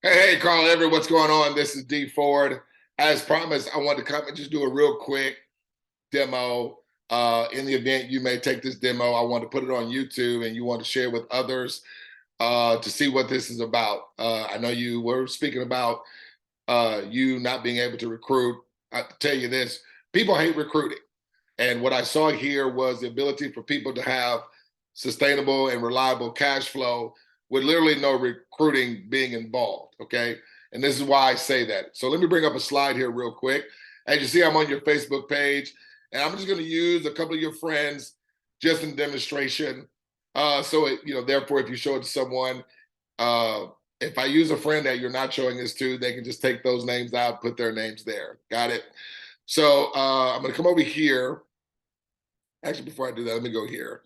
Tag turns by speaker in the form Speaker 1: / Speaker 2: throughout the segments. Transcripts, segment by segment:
Speaker 1: Hey, Carl Everett, what's going on? This is 𝗗𝗶𝘀𝗶𝗺𝗏. As promised, I wanted to come and just do a real quick demo. In the event you may take this demo, I want to put it on YouTube and you want to share with others to see what this is about. I know you were speaking about you not being able to recruit. I tell you this, people hate recruiting. And what I saw here was the ability for people to have sustainable and reliable cash flow with literally no recruiting being involved, okay? And this is why I say that. So let me bring up a slide here real quick. As you see, I'm on your Facebook page, and I'm just gonna use a couple of your friends just in demonstration. Therefore, if you show it to someone, if I use a friend that you're not showing this to, they can just take those names out, put their names there. Got it? So I'm gonna come over here. Actually, before I do that, let me go here.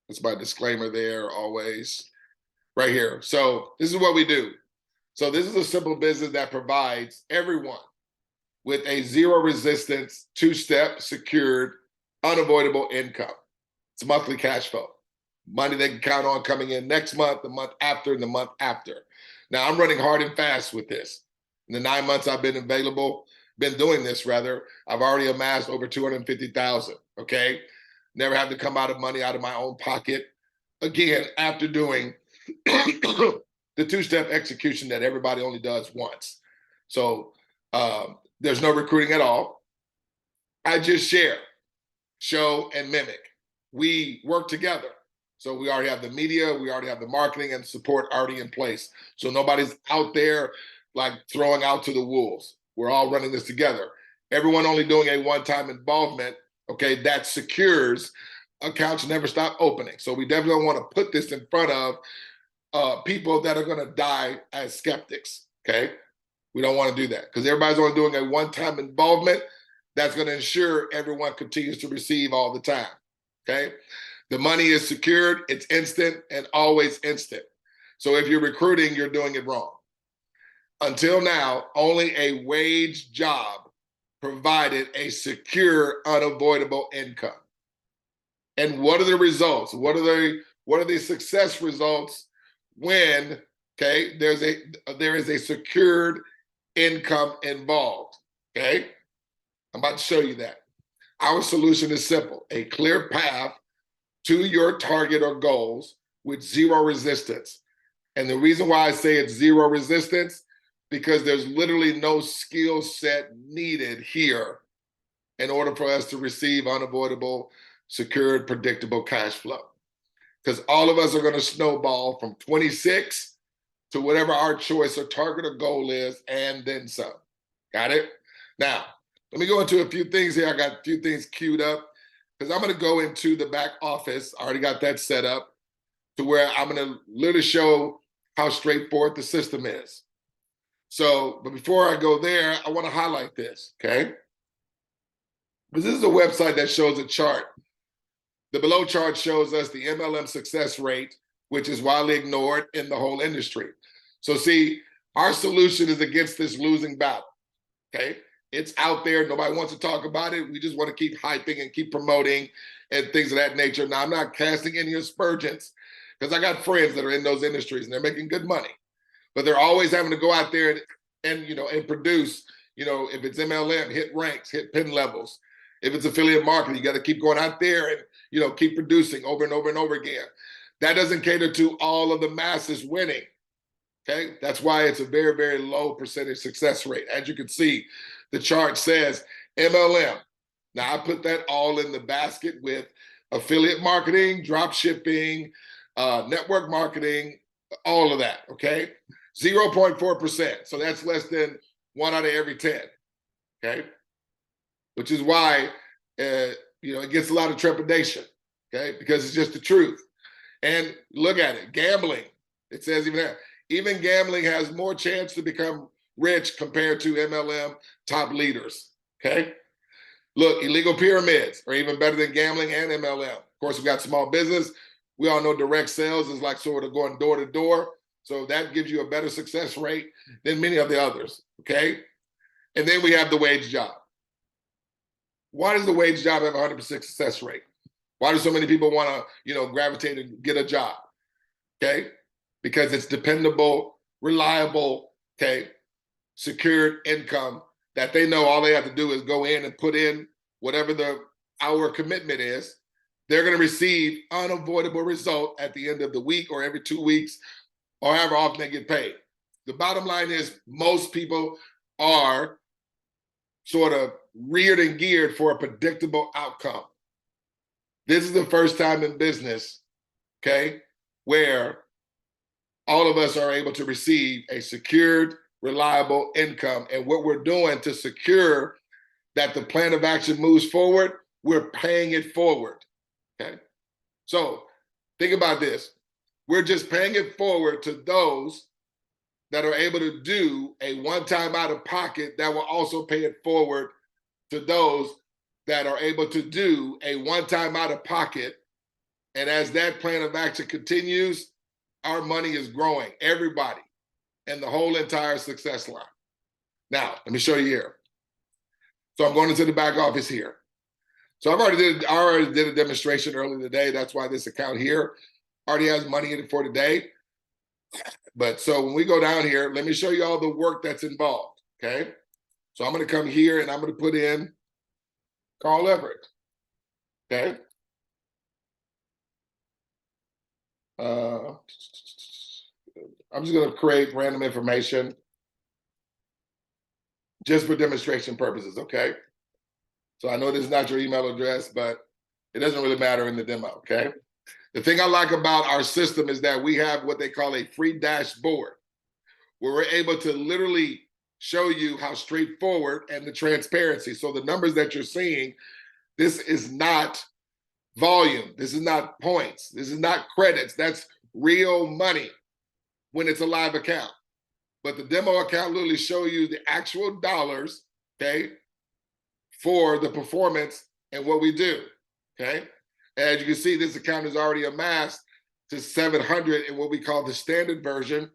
Speaker 1: That's my disclaimer there always, right here. So this is what we do. So this is a simple business that provides everyone with a zero resistance, two-step, secured, unavoidable income. It's monthly cash flow. Money they can count on coming in next month, the month after, and the month after. Now I'm running hard and fast with this. In the 9 months I've been doing this rather, I've already amassed over 250,000, okay? Never have to come out of money out of my own pocket. Again, after doing the two-step execution that everybody only does once. So there's no recruiting at all. I just share, show, and mimic. We work together. So we already have the media, we already have the marketing and support already in place. So nobody's out there like throwing out to the wolves. We're all running this together. Everyone only doing a one-time involvement, okay, that secures accounts never stop opening. So we definitely don't want to put this in front of people that are going to die as skeptics, okay? We don't want to do that because everybody's only doing a one-time involvement that's going to ensure everyone continues to receive all the time, okay? The money is secured, it's instant and always instant. So if you're recruiting, you're doing it wrong. Until now, only a wage job provided a secure, unavoidable income. And what are the results? What are the success results when, okay, there is a secured income involved, okay? I'm about to show you that. Our solution is simple, a clear path to your target or goals with zero resistance. And the reason why I say it's zero resistance, because there's literally no skill set needed here in order for us to receive unavoidable, secured, predictable cash flow. Because all of us are going to snowball from 26 to whatever our choice or target or goal is, and then some. Got it? Now, let me go into a few things here. I got a few things queued up because I'm going to go into the back office. I already got that set up to where I'm going to literally show how straightforward the system is. So, but before I go there, I want to highlight this, okay? Because this is a website that shows a chart. The below chart shows us the MLM success rate, which is widely ignored in the whole industry. So see, our solution is against this losing battle, okay? It's out there, nobody wants to talk about it. We just want to keep hyping and keep promoting and things of that nature. Now, I'm not casting any aspersions because I got friends that are in those industries and they're making good money. But they're always having to go out there and produce, if it's MLM, hit ranks, hit pin levels. If it's affiliate marketing, you got to keep going out there and, keep producing over and over and over again. That doesn't cater to all of the masses winning, okay? That's why it's a very, very low percentage success rate. As you can see, the chart says MLM. Now, I put that all in the basket with affiliate marketing, drop shipping, network marketing, all of that, okay? 0.4%. So that's less than 1 out of every 10, okay? Which is why, it gets a lot of trepidation, okay? Because it's just the truth. And look at it, gambling. It says even gambling has more chance to become rich compared to MLM top leaders, okay? Look, illegal pyramids are even better than gambling and MLM. Of course, we got small business. We all know direct sales is like sort of going door to door. So that gives you a better success rate than many of the others, okay? And then we have the wage job. Why does the wage job have a 100% success rate? Why do so many people want to, gravitate and get a job, okay? because it's dependable, reliable, okay, secured income that they know all they have to do is go in and put in whatever the hour commitment is. They're going to receive unavoidable result at the end of the week or every 2 weeks or however often they get paid. The bottom line is most people are sort of reared and geared for a predictable outcome. This is the first time in business, okay, where all of us are able to receive a secured, reliable income. And what we're doing to secure that the plan of action moves forward, we're paying it forward, okay? So think about this. We're just paying it forward to those that are able to do a one-time out of pocket that will also pay it forward to those that are able to do a one-time out of pocket. And as that plan of action continues, our money is growing, everybody, and the whole entire success line. Now, let me show you here. So I'm going into the back office here. So I already did a demonstration earlier today. That's why this account here already has money in it for today. But so when we go down here, let me show you all the work that's involved, okay? So I'm going to come here and I'm going to put in Carl Everitt, okay? I'm just going to create random information just for demonstration purposes, okay? So I know this is not your email address, but it doesn't really matter in the demo, okay? The thing I like about our system is that we have what they call a free dashboard, where we're able to literally show you how straightforward and the transparency. So the numbers that you're seeing, this is not volume. This is not points. This is not credits. That's real money when it's a live account. But the demo account literally show you the actual dollars, okay, for the performance and what we do, okay? As you can see, this account is already amassed to 700 in what we call the standard version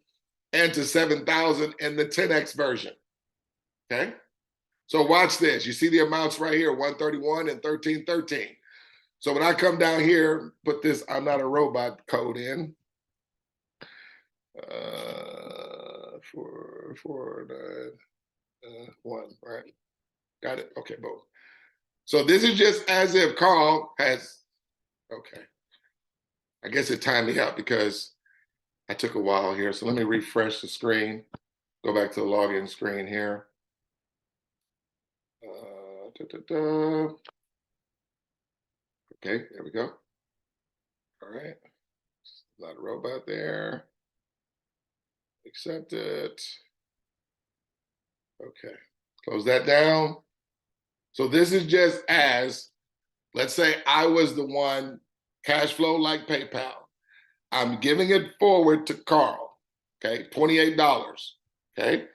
Speaker 1: and to 7,000 in the 10X version, okay? So watch this. You see the amounts right here, 131 and 1313. So when I come down here, put this I'm not a robot code in, 449 right? Got it? Okay, boom. So this is just as if Carl has, okay. I guess it timed me out because I took a while here. So let me refresh the screen, go back to the login screen here. Okay, there we go. All right, not a robot there. Accept it. Okay, close that down. So this is just as, let's say I was the one, cash flow like PayPal. I'm giving it forward to Carl, okay, $28, okay?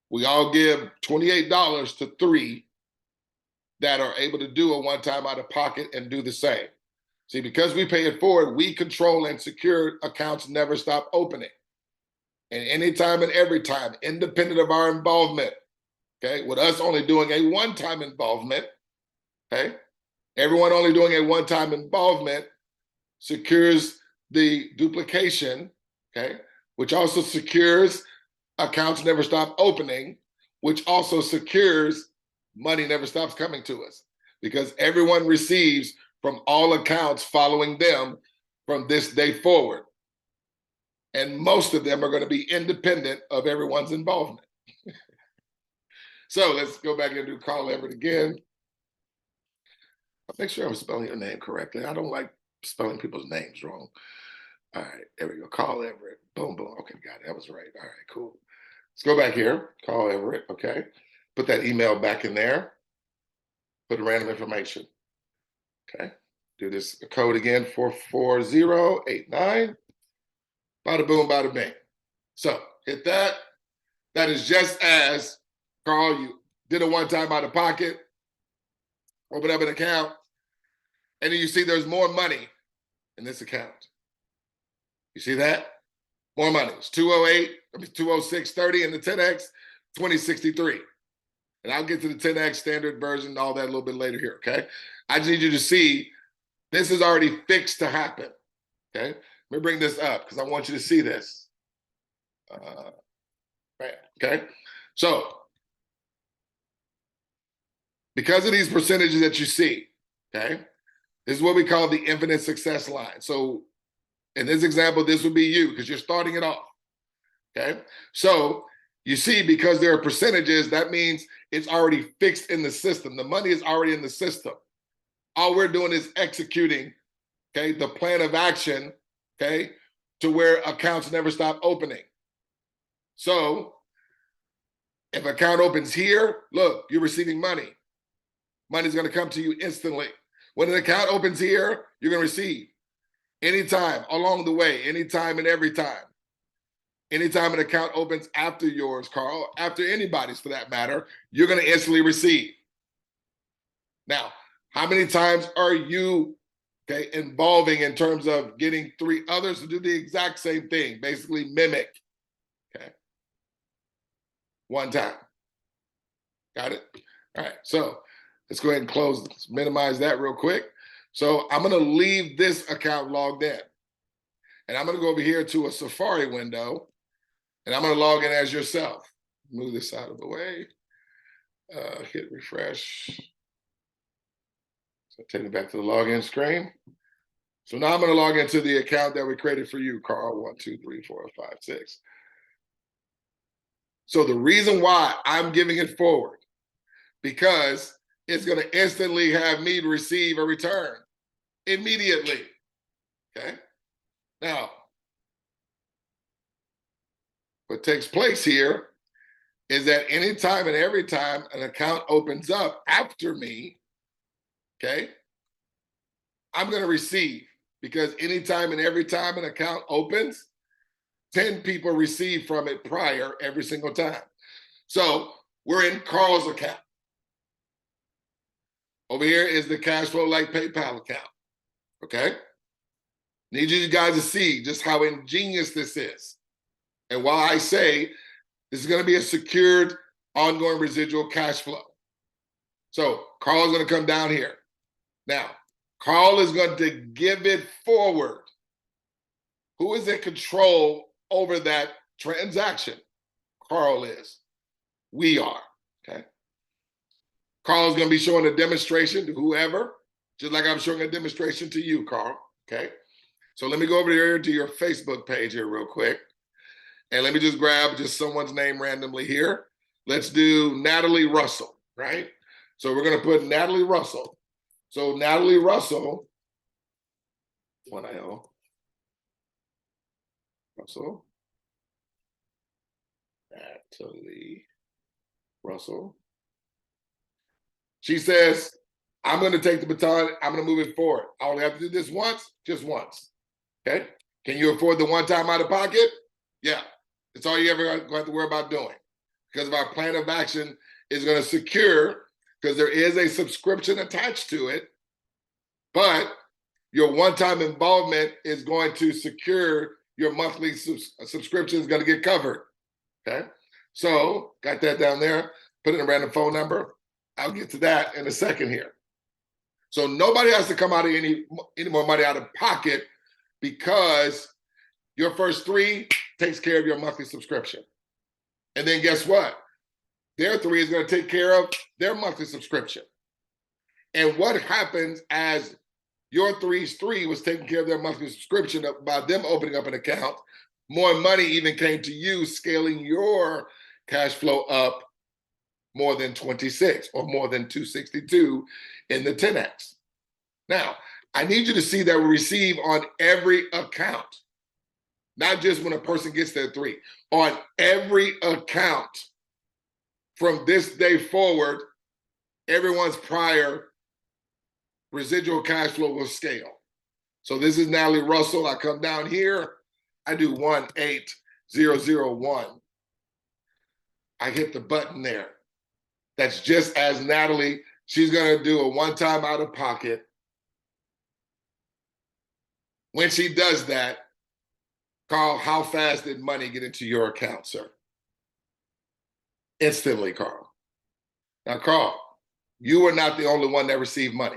Speaker 1: We all give $28 to 3 that are able to do a one-time out of pocket and do the same. See, because we pay it forward, we control and secure accounts never stop opening. And anytime and every time, independent of our involvement, okay? With us only doing a one-time involvement, okay? Everyone only doing a one-time involvement secures the duplication, okay? Which also secures accounts never stop opening, which also secures money never stops coming to us because everyone receives from all accounts following them from this day forward. And most of them are going to be independent of everyone's involvement. So let's go back and do Carl Everitt again. I'll make sure I'm spelling your name correctly. I don't like spelling people's names wrong. All right, there we go. Carl Everitt. Boom, boom. Okay, got it. That was right. All right, cool. Let's go back here. Carl Everitt. Okay. Put that email back in there. Put the random information. Okay. Do this code again, 44089. Bada boom, bada bing. So hit that. That is just as, Carl, you did a one-time out of pocket, open up an account, and then you see there's more money in this account. You see that? More money. It's 206.30 in the 10X, 2063. And I'll get to the 10X standard version, all that a little bit later here, okay? I just need you to see this is already fixed to happen, okay? Let me bring this up because I want you to see this. Right, okay? So, because of these percentages that you see, okay, this is what we call the infinite success line. So, in this example, this would be you because you're starting it off, okay? So, you see, because there are percentages, that means it's already fixed in the system. The money is already in the system. All we're doing is executing, okay, the plan of action, okay, to where accounts never stop opening. So, if an account opens here, look, you're receiving money. Money's going to come to you instantly. When an account opens here, you're going to receive anytime along the way, anytime and every time. Anytime an account opens after yours, Carl, after anybody's for that matter, you're going to instantly receive. Now, how many times are you, okay, involving in terms of getting 3 others to do the exact same thing, basically mimic, okay? 1 time. Got it? All right, so let's go ahead and close, let's minimize that real quick. So I'm going to leave this account logged in. And I'm going to go over here to a Safari window, and I'm going to log in as yourself. Move this out of the way. Hit refresh. So take it back to the login screen. So now I'm going to log into the account that we created for you, Carl. 1, 2, 3, 4, 5, 6. So the reason why I'm giving it forward, because it's going to instantly have me receive a return immediately. Okay. Now, what takes place here is that anytime and every time an account opens up after me, okay, I'm going to receive, because anytime and every time an account opens, 10 people receive from it prior every single time. So we're in Carl's account. Over here is the Cashflow like PayPal account, okay? Need you guys to see just how ingenious this is. And why I say this is going to be a secured, ongoing residual cash flow. So Carl's going to come down here. Now, Carl is going to give it forward. Who is in control over that transaction? Carl is. We are, okay? Carl's going to be showing a demonstration to whoever, just like I'm showing a demonstration to you, Carl, okay? So let me go over here to your Facebook page here real quick. And let me just grab just someone's name randomly here. Let's do Natalie Russell, right? So we're going to put Natalie Russell. So Natalie Russell, Russell. Natalie Russell. She says, I'm going to take the baton. I'm going to move it forward. I only have to do this once, just once. Okay? Can you afford the 1 time out of pocket? Yeah. It's all you ever going to have to worry about doing. Because of our plan of action is going to secure, because there is a subscription attached to it, but your 1 time involvement is going to secure your monthly subscription is going to get covered. Okay? So, got that down there. Put in a random phone number. I'll get to that in a second here. So nobody has to come out of any more money out of pocket, because your first 3 takes care of your monthly subscription. And then guess what? Their 3 is going to take care of their monthly subscription. And what happens as your 3's 3 was taking care of their monthly subscription by them opening up an account, more money even came to you, scaling your cash flow up more than 26 or more than 262 in the 10X. Now, I need you to see that we receive on every account, not just when a person gets their 3, on every account from this day forward, everyone's prior residual cash flow will scale. So this is Natalie Russell. I come down here, I do 18001. I hit the button there. That's just as Natalie, she's going to do a 1 time out of pocket. When she does that, Carl, how fast did money get into your account, sir? Instantly, Carl. Now, Carl, you are not the only one that received money.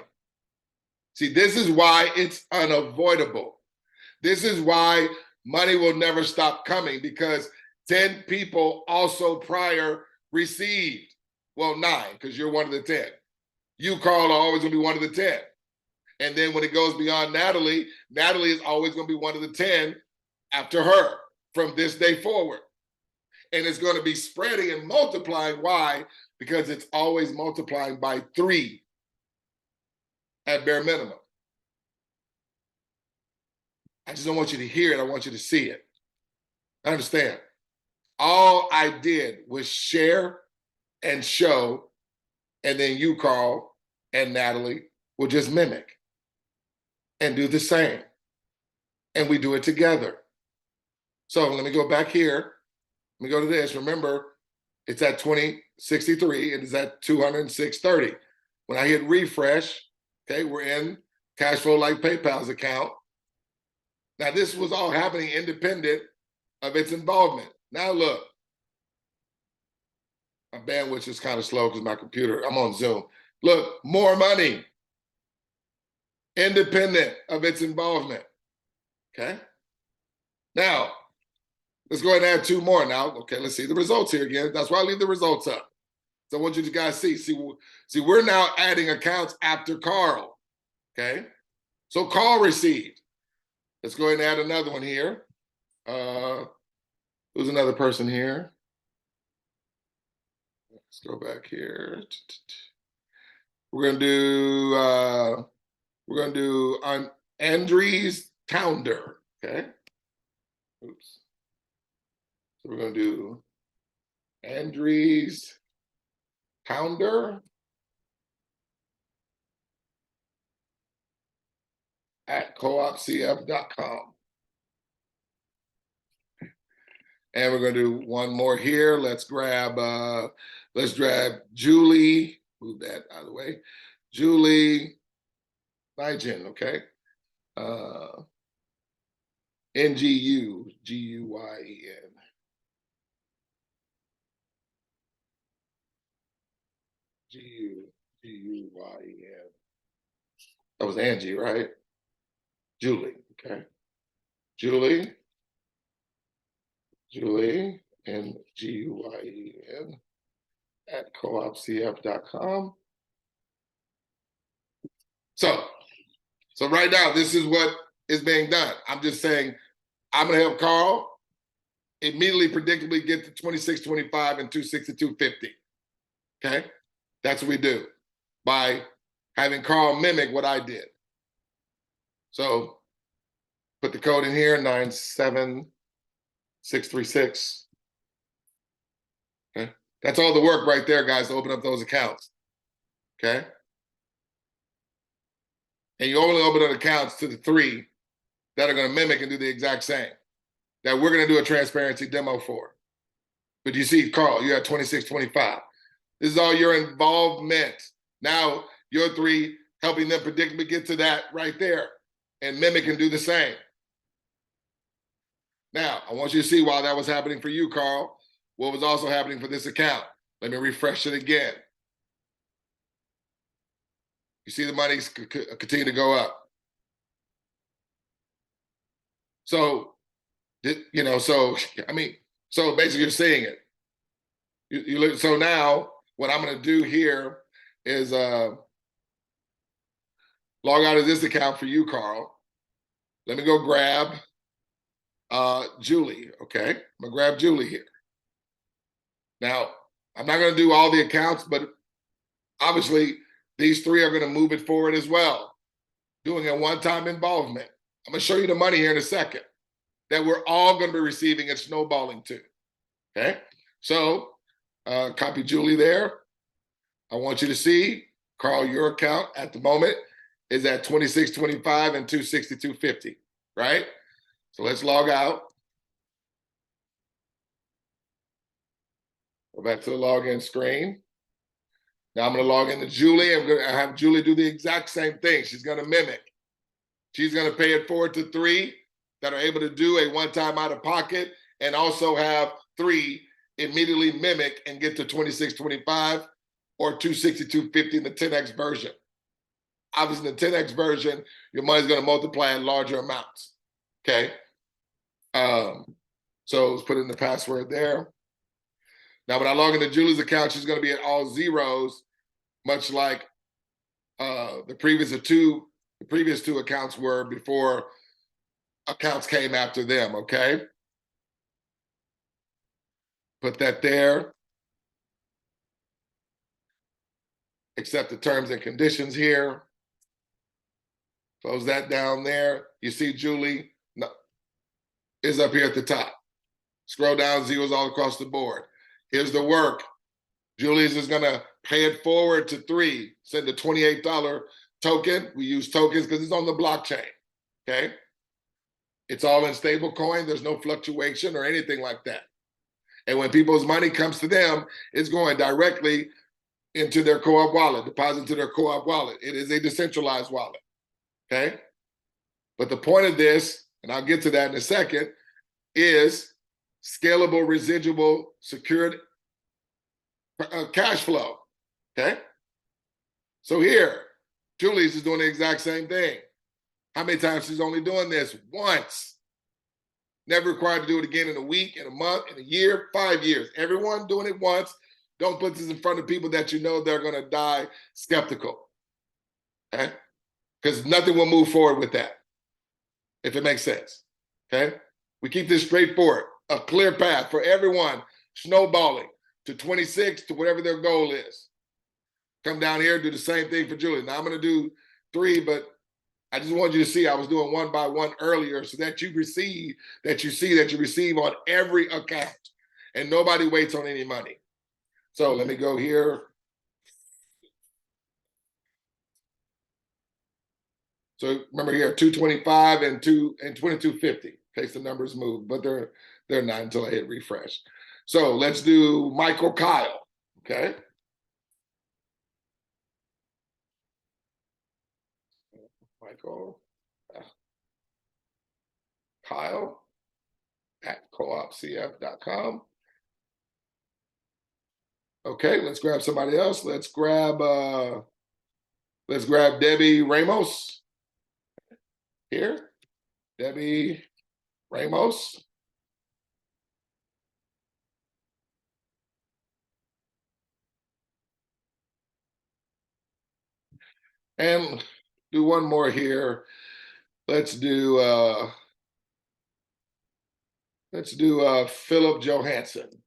Speaker 1: See, this is why it's unavoidable. This is why money will never stop coming, because 10 people also prior received. Well, 9, because you're one of the 10. You, Carl, are always going to be one of the 10. And then when it goes beyond Natalie, Natalie is always going to be one of the 10 after her from this day forward. And it's going to be spreading and multiplying. Why? Because it's always multiplying by 3 at bare minimum. I just don't want you to hear it. I want you to see it. Understand? All I did was share and show, and then you, Carl, and Natalie will just mimic and do the same. And we do it together. So let me go back here. Let me go to this. Remember, it's at 2063. It is at 206.30. When I hit refresh, okay, we're in Cashflow like PayPal's account. Now, this was all happening independent of its involvement. Now, look, my bandwidth is kind of slow because my computer, I'm on Zoom. Look, more money, independent of its involvement, okay? Now, let's go ahead and add 2 more now. Okay, let's see the results here again. That's why I leave the results up. So I want you to guys see, we're now adding accounts after Carl, okay? So Carl received. Let's go ahead and add another one here. Who's another person here? Let's go back here. We're gonna do Andries Tounder, okay? Oops. So we're gonna do Andries Tounder at 𝗗𝗶𝘀𝗶𝗺𝗏.com. And we're gonna do one more here. Let's grab Julie, move that out of the way. Julie Nigin, okay? NGU, G-U-Y-E-N. G-U-Y-E-N. That was Angie, right? Julie, okay. Julie, N-G-U-Y-E-N at 𝗗𝗶𝘀𝗶𝗺𝗏.com. So right now, this is what is being done. I'm just saying, I'm gonna help Carl immediately, predictably get to 26.25 and 262.50, okay? That's what we do by having Carl mimic what I did. So put the code in here, 97636. Okay, that's all the work right there, guys, to open up those accounts. Okay, and you only open up accounts to the 3 that are going to mimic and do the exact same that we're going to do a transparency demo for. But you see, Carl, you're at 26.25. This is all your involvement. Now your 3 helping them predictably get to that right there and mimic and do the same. Now, I want you to see while that was happening for you, Carl, what was also happening for this account. Let me refresh it again. You see the money continue to go up. So, you know, so basically you're seeing it. You look, so now what I'm going to do here is log out of this account for you, Carl. Let me go grab Julie, okay? I'm gonna grab Julie here. Now, I'm not gonna do all the accounts, but obviously these 3 are gonna move it forward as well, doing a one-time involvement. I'm gonna show you the money here in a second that we're all gonna be receiving and snowballing to, okay? So, copy Julie there. I want you to see, Carl, your account at the moment is at 26.25 and 262.50, right? So let's log out. Go back to the login screen. Now I'm going to log into Julie. I'm going to have Julie do the exact same thing. She's going to mimic. She's going to pay it forward to 3 that are able to do a one-time out of pocket and also have 3 immediately mimic and get to 26.25 or 262.50 in the 10X version. Obviously, in the 10X version, your money's going to multiply in larger amounts. Okay. So let's put in the password there. Now, when I log into Julie's account, she's going to be at all zeros, much like the previous two accounts were before accounts came after them. Okay. Put that there. Accept the terms and conditions here. Close that down there. You see Julie is up here at the top. Scroll down, zeros all across the board. Here's the work. Julie's is gonna pay it forward to 3, send a $28 token. We use tokens because it's on the blockchain, okay? It's all in stable coin. There's no fluctuation or anything like that. And when people's money comes to them, it's going directly into their co-op wallet, deposit to their co-op wallet. It is a decentralized wallet, okay? But the point of this, and I'll get to that in a second, is scalable, residual, secured cash flow, okay? So here, Julie's is doing the exact same thing. How many times she's only doing this? Once. Never required to do it again in a week, in a month, in a year, 5 years. Everyone doing it once. Don't put this in front of people that you know they're gonna die skeptical, okay? Because nothing will move forward with that, if it makes sense, okay? We keep this straightforward, a clear path for everyone snowballing to 26 to whatever their goal is. Come down here, do the same thing for Julie. Now I'm gonna do 3, but I just wanted you to see I was doing 1 by 1 earlier so that you receive, that you receive on every account and nobody waits on any money. So let me go here. So remember here, 225 and 2250 in case the numbers move, but they're not until I hit refresh. So let's do Michael Kyle, okay? Michael Kyle at coopcf.com. Okay, let's grab somebody else. Let's grab Debbie Ramos here. Debbie Ramos. And do one more here. Let's do Philip Johansson.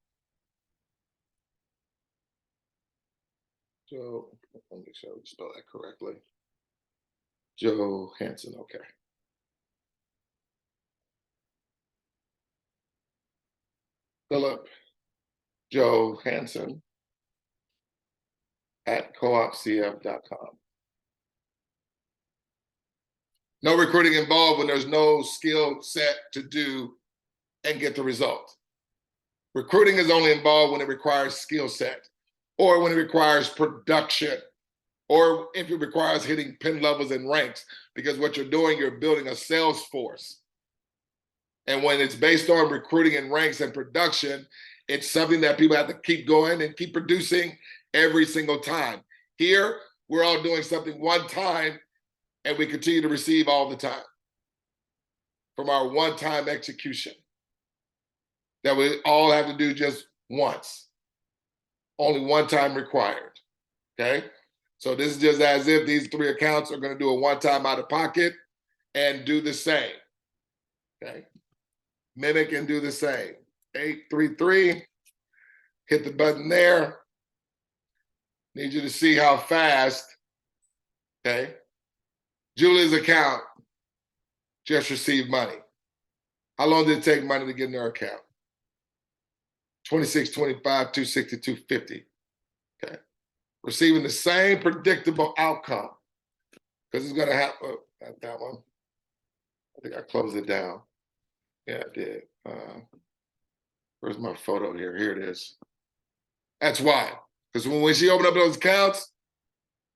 Speaker 1: So let me make sure I spell that correctly. Johansson, okay. Philip Johansson at coopcf.com. No recruiting involved when there's no skill set to do and get the result. Recruiting is only involved when it requires skill set, or when it requires production, or if it requires hitting pin levels and ranks, because what you're doing, you're building a sales force. And when it's based on recruiting and ranks and production, it's something that people have to keep going and keep producing every single time. Here, we're all doing something one time, and we continue to receive all the time from our one-time execution that we all have to do just once. Only one time required, okay? So this is just as if these 3 accounts are gonna do a one-time out of pocket and do the same, okay? Mimic and do the same. 833, hit the button there. Need you to see how fast, okay? Julie's account just received money. How long did it take money to get in her account? 26, 25, 260, 250. Okay. Receiving the same predictable outcome. Because it's gonna happen. That one. I think I closed it down. Yeah, I did. Where's my photo here? Here it is. That's why. Because when she opened up those accounts,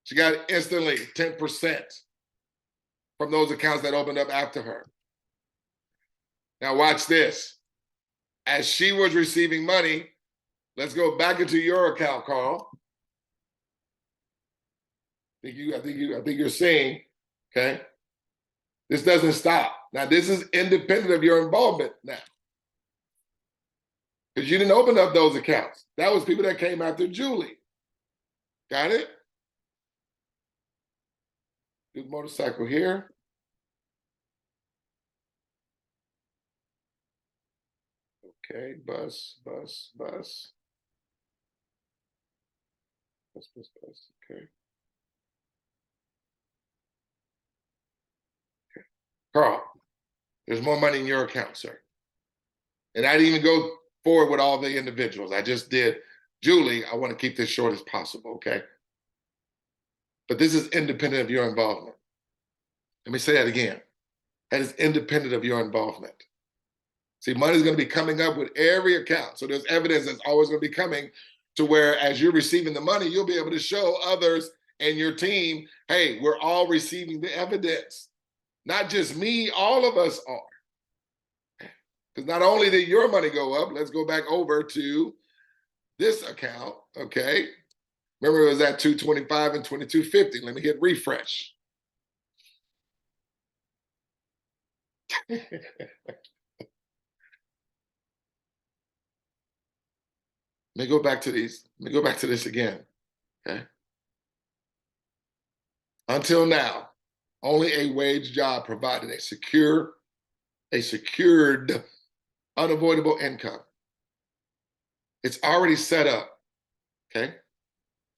Speaker 1: she got instantly 10% from those accounts that opened up after her. Now watch this. As she was receiving money, let's go back into your account, Carl. I think you're seeing, okay? This doesn't stop. Now, this is independent of your involvement now. Because you didn't open up those accounts. That was people that came after Julie. Got it? Good motorcycle here. Okay, bus. Okay. Carl, there's more money in your account, sir. And I didn't even go forward with all the individuals. I just did Julie. I want to keep this short as possible, okay? But this is independent of your involvement. Let me say that again. That is independent of your involvement. See, money's going to be coming up with every account. So there's evidence that's always going to be coming to where as you're receiving the money, you'll be able to show others and your team, hey, we're all receiving the evidence. Not just me, all of us are. Because not only did your money go up, let's go back over to this account, okay? Remember, it was at 225 and 2250. Let me hit refresh. Let me go back to these. Let me go back to this again, okay? Until now, only a wage job provided a secured, unavoidable income. It's already set up, okay?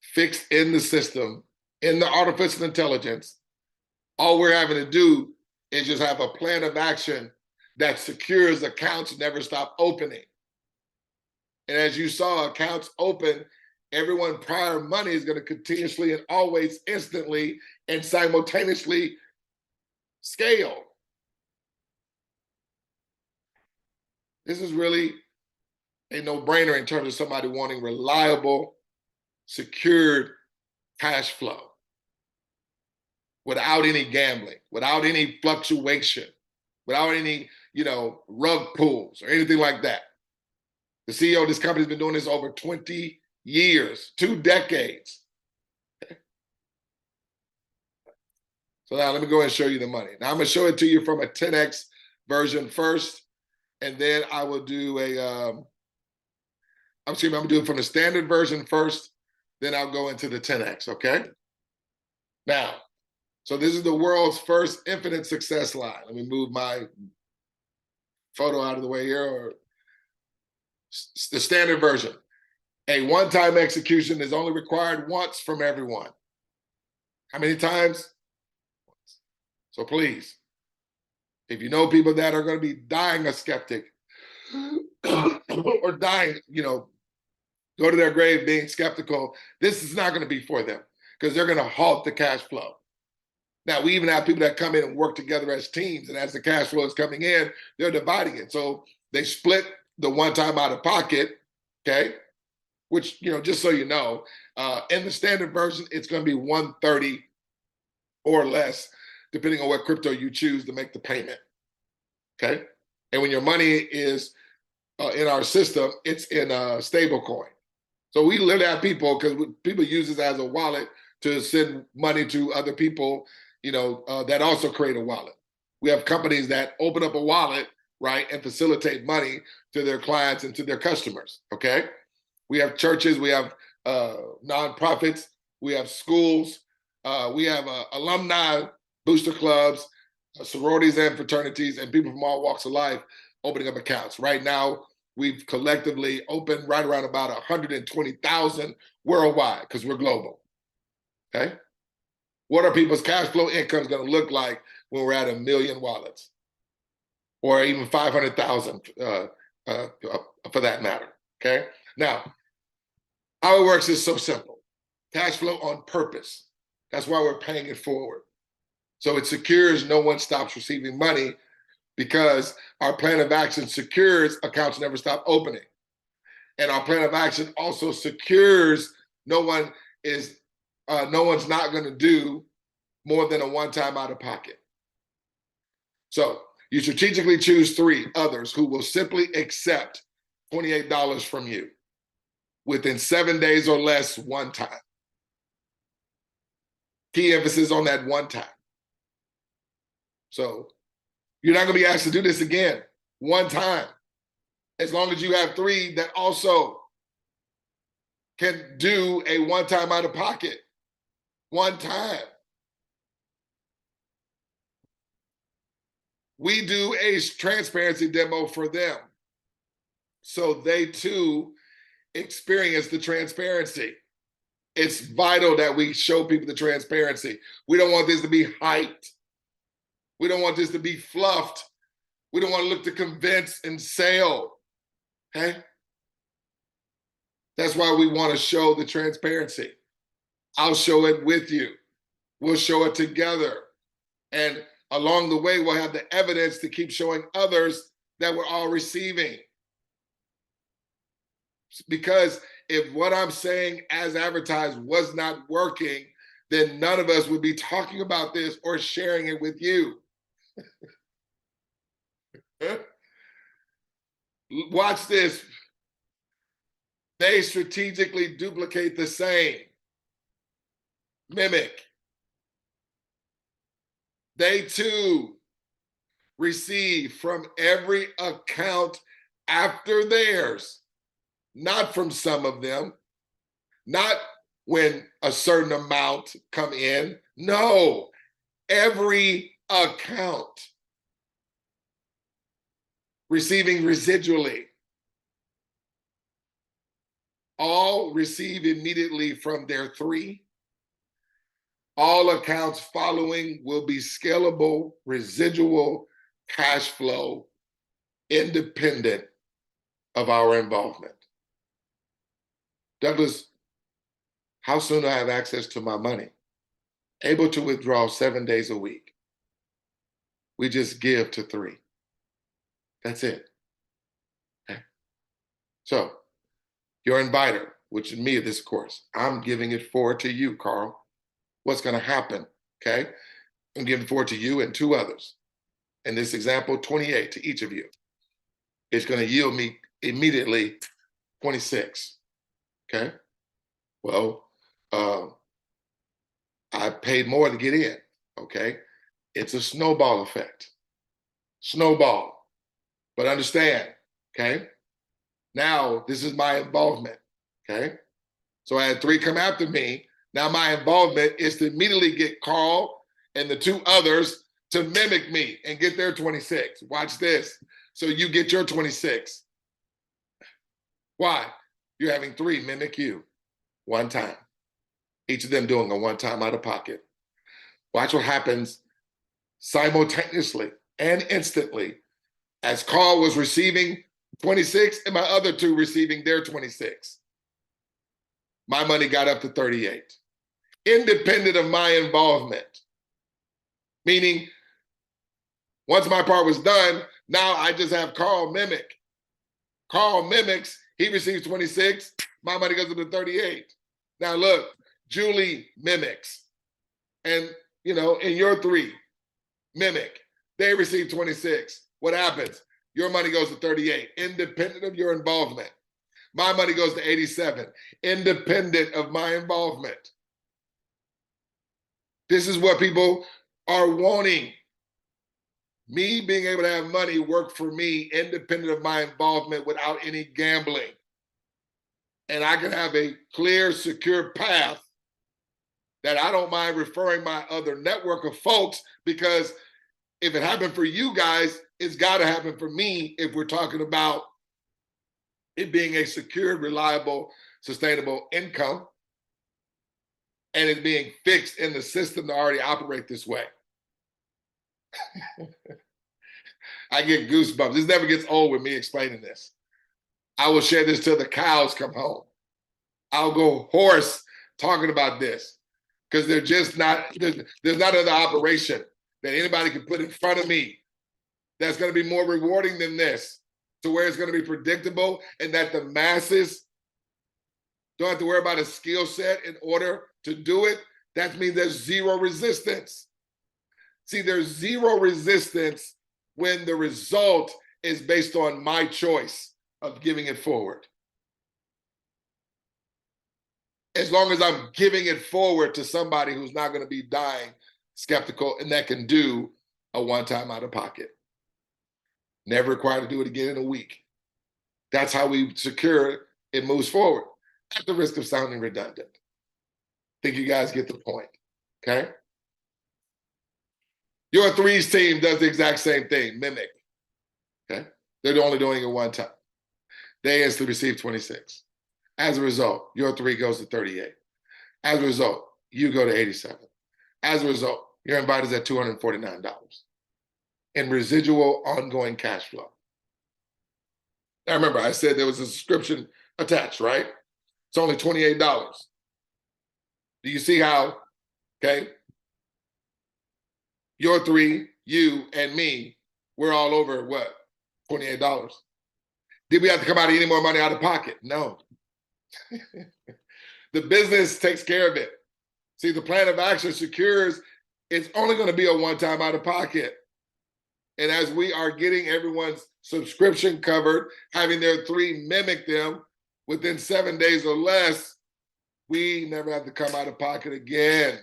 Speaker 1: Fixed in the system, in the artificial intelligence. All we're having to do is just have a plan of action that secures accounts never stop opening. And as you saw, accounts open, everyone prior money is going to continuously and always instantly and simultaneously scale. This is really a no-brainer in terms of somebody wanting reliable, secured cash flow without any gambling, without any fluctuation, without any, rug pulls or anything like that. The CEO of this company has been doing this over 20 years, 2 decades. Okay. So now let me go ahead and show you the money. Now I'm going to show it to you from a 10X version first, and then I will do I'm going to do it from the standard version first, then I'll go into the 10X, okay? Now, so this is the world's first infinite success line. Let me move my photo out of the way here, or the standard version. A one-time execution is only required once from everyone. How many times? So please, if you know people that are going to be dying a skeptic or dying, go to their grave being skeptical, this is not going to be for them because they're going to halt the cash flow. Now, we even have people that come in and work together as teams, and as the cash flow is coming in, they're dividing it. So they split the one-time out of pocket, okay? Which, just so you know, in the standard version, it's going to be 130 or less, depending on what crypto you choose to make the payment, okay? And when your money is in our system, it's in a stable coin. So we literally have people, because people use this as a wallet to send money to other people, that also create a wallet. We have companies that open up a wallet, right, and facilitate money to their clients and to their customers, okay? We have churches, we have nonprofits, we have schools, we have alumni booster clubs, sororities and fraternities, and people from all walks of life opening up accounts. Right now, we've collectively opened right around about 120,000 worldwide because we're global, okay? What are people's cash flow incomes going to look like when we're at 1 million wallets, or even 500,000 for that matter, okay? Now, how it works is so simple. Cash flow on purpose. That's why we're paying it forward. So it secures no one stops receiving money, because our plan of action secures accounts never stop opening. And our plan of action also secures no one's not going to do more than a one-time out of pocket. So you strategically choose 3 others who will simply accept $28 from you within 7 days or less, one time. Key emphasis on that one time. So you're not going to be asked to do this again one time. As long as you have 3 that also can do a one-time out of pocket. One time. We do a transparency demo for them, so they too experience the transparency. It's vital that we show people the transparency. We don't want this to be hyped. We don't want this to be fluffed. We don't want to look to convince and sell. Okay? That's why we want to show the transparency. I'll show it with you. We'll show it together. And along the way, we'll have the evidence to keep showing others that we're all receiving. Because if what I'm saying as advertised was not working, then none of us would be talking about this or sharing it with you. Watch this. They strategically duplicate the same. Mimic. They too receive from every account after theirs, not from some of them, not when a certain amount come in. No, every account receiving residually. All receive immediately from their 3. All accounts following will be scalable, residual, cash flow, independent of our involvement. Douglas, how soon do I have access to my money? Able to withdraw 7 days a week. We just give to 3. That's it. Okay. So your inviter, which is me of this course, I'm giving it forward to you, Carl. What's going to happen? Okay. I'm giving forward to you and 2 others. In this example, 28 to each of you. It's going to yield me immediately 26. Okay. Well, I paid more to get in. Okay. It's a snowball effect. Snowball. But understand, okay? Now, this is my involvement, okay? So I had 3 come after me. Now my involvement is to immediately get Carl and the 2 others to mimic me and get their 26. Watch this. So you get your 26. Why? You're having 3 mimic you one time. Each of them doing a one-time out of pocket. Watch what happens simultaneously and instantly as Carl was receiving 26 and my other 2 receiving their 26. My money got up to 38, independent of my involvement. Meaning, once my part was done, now I just have Carl mimic. Carl mimics, he receives 26, my money goes up to 38. Now look, Julie mimics. And, you know, in your 3, mimic, they receive 26. What happens? Your money goes to 38, independent of your involvement. My money goes to 87, independent of my involvement. This is what people are wanting. Me being able to have money work for me, independent of my involvement, without any gambling. And I can have a clear, secure path that I don't mind referring my other network of folks, because if it happened for you guys, it's got to happen for me if we're talking about it being a secured, reliable, sustainable income, and it being fixed in the system to already operate this way. I get goosebumps. This never gets old with me explaining this. I will share this till the cows come home. I'll go hoarse talking about this because they're just not, there's not another operation that anybody can put in front of me that's going to be more rewarding than this, to where it's going to be predictable and that the masses don't have to worry about a skill set in order to do it. That means there's zero resistance. See, there's zero resistance when the result is based on my choice of giving it forward. As long as I'm giving it forward to somebody who's not going to be dying skeptical and that can do a one-time out of pocket. Never required to do it again in a week. That's how we secure it moves forward at the risk of sounding redundant. Think you guys get the point, okay? Your threes team does the exact same thing, mimic, okay? They're only doing it one time. They instantly receive 26. As a result, your three goes to 38. As a result, you go to 87. As a result, your invite is at $249 in residual ongoing cash flow. Now remember, I said there was a subscription attached, right? It's only $28. Do you see how, okay? Your three, you, and me, we're all over what? $28. Did we have to come out of any more money out of pocket? No. The business takes care of it. See, the plan of action secures it's only going to be a one-time out of pocket. And as we are getting everyone's subscription covered, having their three mimic them within 7 days or less, we never have to come out of pocket again.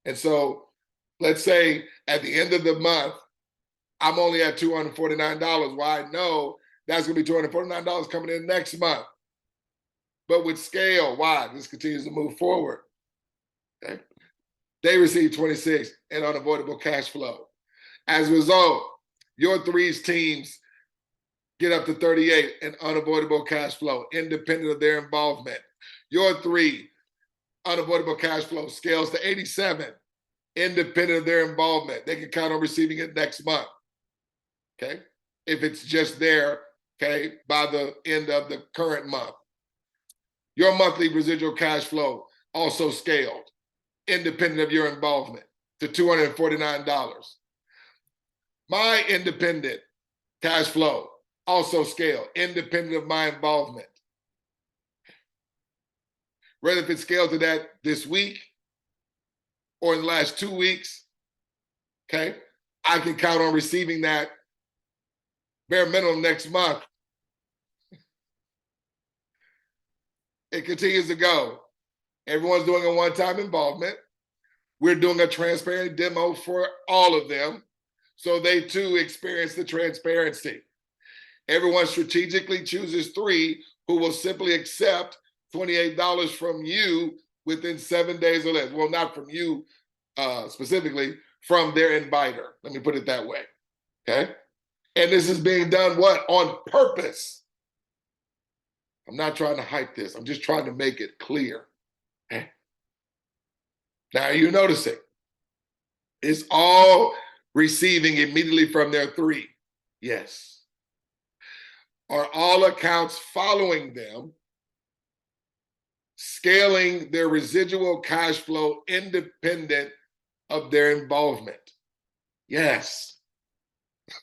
Speaker 1: And so let's say at the end of the month, I'm only at $249. Well, I know that's going to be $249 coming in next month. But with scale, why? This continues to move forward. Okay? They receive 26 in unavoidable cash flow. As a result, your threes teams get up to 38 in unavoidable cash flow, independent of their involvement. Your three unavoidable cash flow scales to 87, independent of their involvement. They can count on receiving it next month, okay? If it's just there, okay, by the end of the current month. Your monthly residual cash flow also scaled, independent of your involvement, to $249. My independent cash flow also scaled, independent of my involvement. Whether if it scaled to that this week or in the last 2 weeks, okay, I can count on receiving that bare minimum next month. It continues to go. Everyone's doing a one-time involvement. We're doing a transparent demo for all of them, so they too experience the transparency. Everyone strategically chooses three who will simply accept $28 from you within 7 days or less. Well, not from you specifically, from their inviter. Let me put it that way, okay? And this is being done what? On purpose. I'm not trying to hype this. I'm just trying to make it clear. Okay? Now you're noticing it's all receiving immediately from their three. Yes. Are all accounts following them, scaling their residual cash flow independent of their involvement? Yes.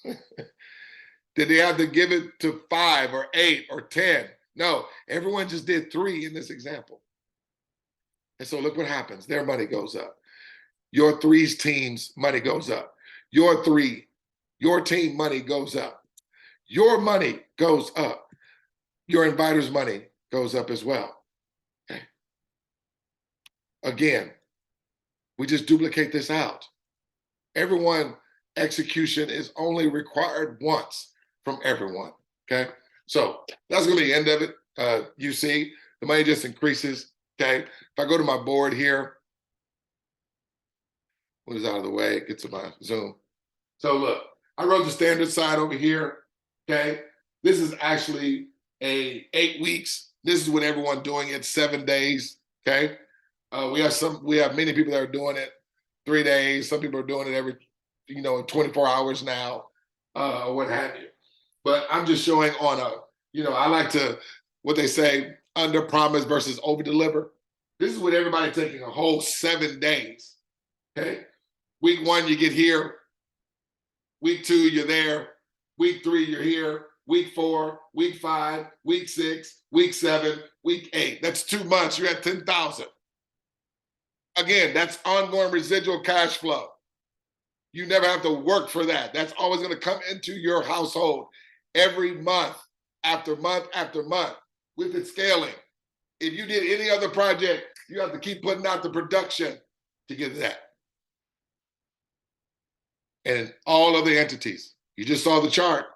Speaker 1: Did they have to give it to 5 or 8 or 10? No, everyone just did 3 in this example. And so look what happens. Their money goes up. Your three's team's money goes up. Your team money goes up. Your money goes up. Your inviter's money goes up as well. Okay. Again, we just duplicate this out. Everyone, execution is only required once from everyone, okay? So that's gonna be the end of it. You see, the money just increases, okay? If I go to my board here, move this out of the way, get to my Zoom. So look, I wrote the standard side over here, okay? This is actually 8 weeks. This is with everyone doing it 7 days, okay? We have many people that are doing it 3 days. Some people are doing it every, 24 hours now, or what have you. But I'm just showing on I like to, what they say, under promise versus over deliver. This is with everybody taking a whole 7 days, okay? Week 1, you get here. Week 2, you're there. Week 3, you're here. Week 4, week 5, week 6, week 7, week 8. That's 2 months. You're at 10,000. Again, that's ongoing residual cash flow. You never have to work for that. That's always going to come into your household every month after month after month with it scaling. If you did any other project, you have to keep putting out the production to get that. And all of the entities, you just saw the chart,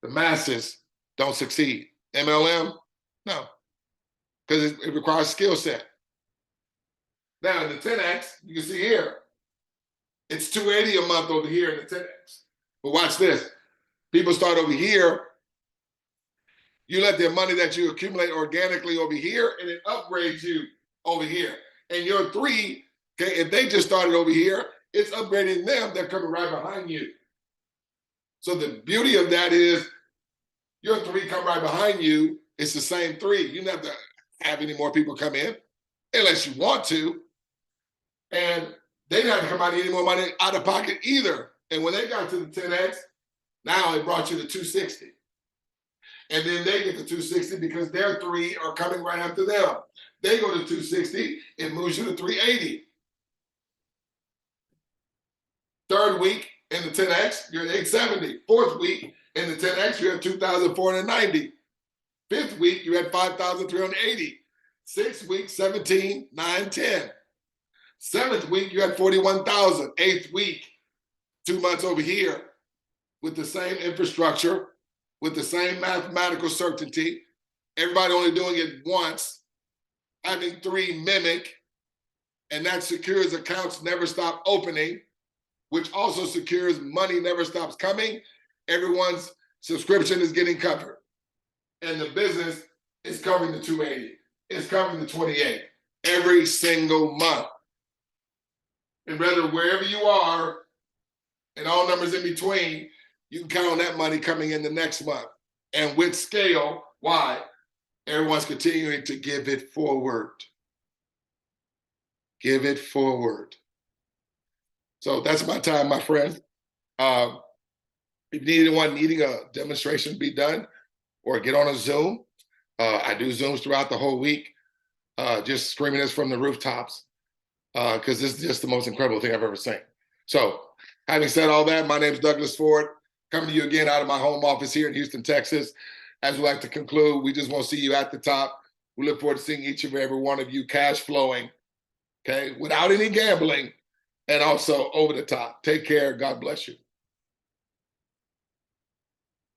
Speaker 1: the masses don't succeed. MLM, no, because it requires skill set. Now in the 10X, you can see here, it's 280 a month over here in the 10X. But watch this. People start over here. You let their money that you accumulate organically over here, and it upgrades you over here. And your 3, okay, if they just started over here, it's upgrading them. They're coming right behind you. So the beauty of that is your 3 come right behind you. It's the same 3. You don't have to have any more people come in unless you want to. And they didn't have to come out any more money out of pocket either. And when they got to the 10X, now it brought you to 260. And then they get to 260 because their 3 are coming right after them. They go to 260, it moves you to 380. Third week in the 10X, you're at 870. Fourth week in the 10X, you're at 2,490. Fifth week, you're at 5,380. Sixth week, 17, 9, 10. Seventh week, you're at 41,000. Eighth week, 2 months over here with the same infrastructure, with the same mathematical certainty, everybody only doing it once, having 3 mimic, and that secures accounts never stop opening, which also secures money never stops coming. Everyone's subscription is getting covered. And the business is covering the 280. It's covering the 28 every single month. And whether wherever you are and all numbers in between, you can count on that money coming in the next month. And with scale, why? Everyone's continuing to give it forward. Give it forward. So that's my time, my friend. If you need anyone needing a demonstration to be done or get on a Zoom, I do Zooms throughout the whole week, just screaming this from the rooftops, because this is just the most incredible thing I've ever seen. So having said all that, my name is Douglas Ford, coming to you again out of my home office here in Houston, Texas. As we like to conclude, we just want to see you at the top. We look forward to seeing each and every one of you cash flowing, okay, without any gambling, and also over the top. Take care. God bless you.